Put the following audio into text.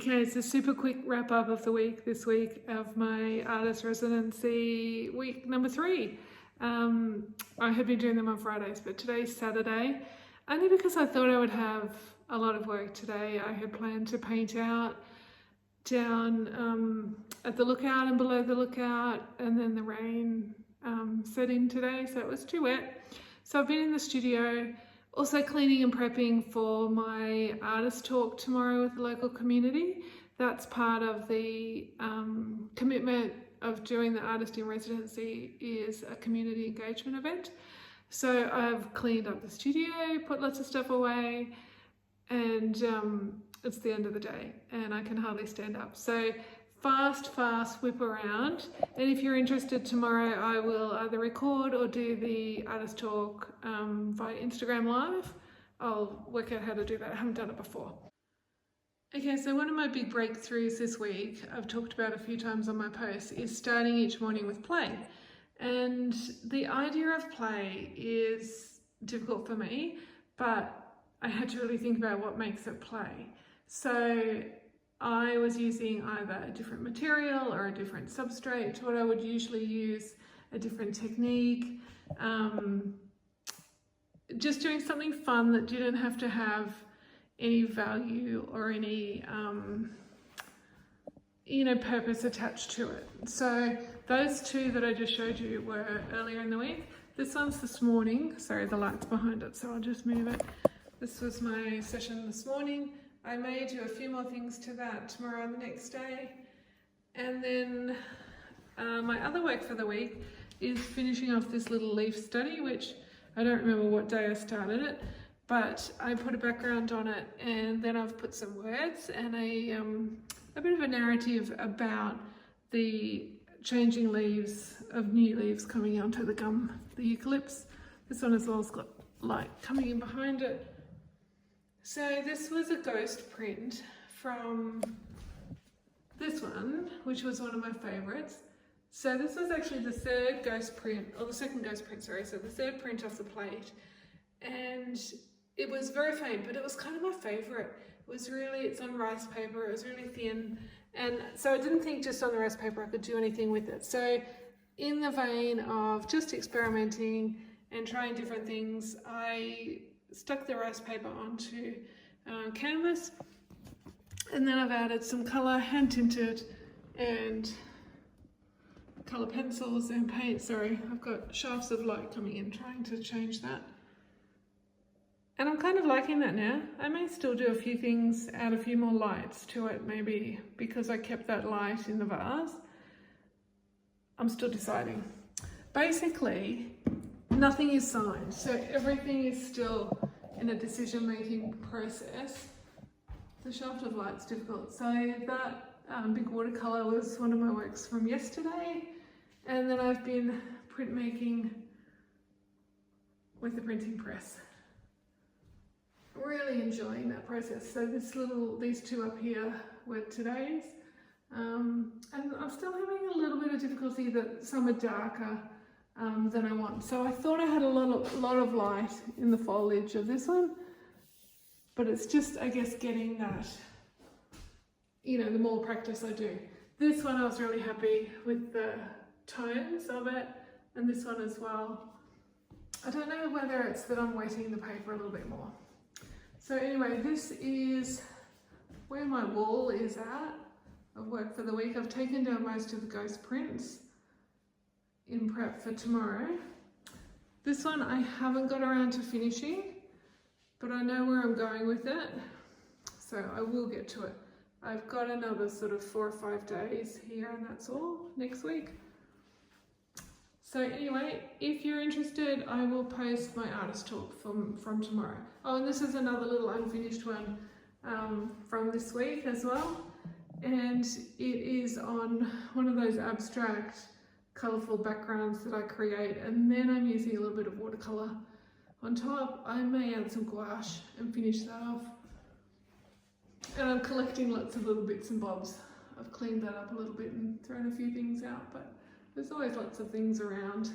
Okay, it's a super quick wrap up of the week this week of my artist residency week number 3. I had been doing them on Fridays, but today's Saturday, only because I thought I would have a lot of work today. I had planned to paint out down at the lookout and below the lookout, and then the rain set in today, so it was too wet. So I've been in the studio, also cleaning and prepping for my artist talk tomorrow with the local community. That's part of the commitment of doing the artist in residency, is a community engagement event. So I've cleaned up the studio, put lots of stuff away, and it's the end of the day and I can hardly stand up. So fast whip around, and if you're interested, tomorrow I will either record or do the artist talk via Instagram Live. I'll work out how to do that. I haven't done it before. Okay, so one of my big breakthroughs this week, I've talked about a few times on my posts, is starting each morning with play. And the idea of play is difficult for me, but I had to really think about what makes it play. So I was using either a different material or a different substrate to what I would usually use, a different technique, just doing something fun that didn't have to have any value or any purpose attached to it. So those two that I just showed you were earlier in the week. This one's this morning. Sorry, the light's behind it, so I'll just move it. This was my session this morning. I may do a few more things to that tomorrow and the next day. And then my other work for the week is finishing off this little leaf study, which I don't remember what day I started it, but I put a background on it, and then I've put some words and a bit of a narrative about the changing leaves of new leaves coming onto the gum, the eucalypts. This one as well has got light coming in behind it. So this was a ghost print from this one, which was one of my favorites. So this was actually the third ghost print, or the second ghost print, sorry, so the third print off the plate. And it was very faint, but it was kind of my favorite. It was really, it's on rice paper, it was really thin. And so I didn't think just on the rice paper I could do anything with it. So in the vein of just experimenting and trying different things, I stuck the rice paper onto canvas, and then I've added some colour, hand tinted, and colour pencils and paint. Sorry, I've got shafts of light coming in, trying to change that. And I'm kind of liking that now. I may still do a few things, add a few more lights to it maybe, because I kept that light in the vase. I'm still deciding. Basically, nothing is signed, so everything is still in a decision-making process. The shaft of light's difficult. So that big watercolour was one of my works from yesterday, and then I've been printmaking with the printing press. Really enjoying that process. So these two up here were today's, and I'm still having a little bit of difficulty that some are darker than I want. So I thought I had a lot of light in the foliage of this one, but it's just, I guess, getting that, the more practice I do. This one I was really happy with the tones of it, and this one as well. I don't know whether it's that I'm wetting the paper a little bit more. So anyway, this is where my wall is at of work for the week. I've taken down most of the ghost prints in prep for tomorrow. This one I haven't got around to finishing, but I know where I'm going with it, so I will get to it. I've got another sort of 4 or 5 days here, and that's all next week. So anyway, if you're interested, I will post my artist talk from tomorrow. Oh, and this is another little unfinished one from this week as well. And it is on one of those abstract, colourful backgrounds that I create, and then I'm using a little bit of watercolour on top. I may add some gouache and finish that off. And I'm collecting lots of little bits and bobs. I've cleaned that up a little bit and thrown a few things out, but there's always lots of things around.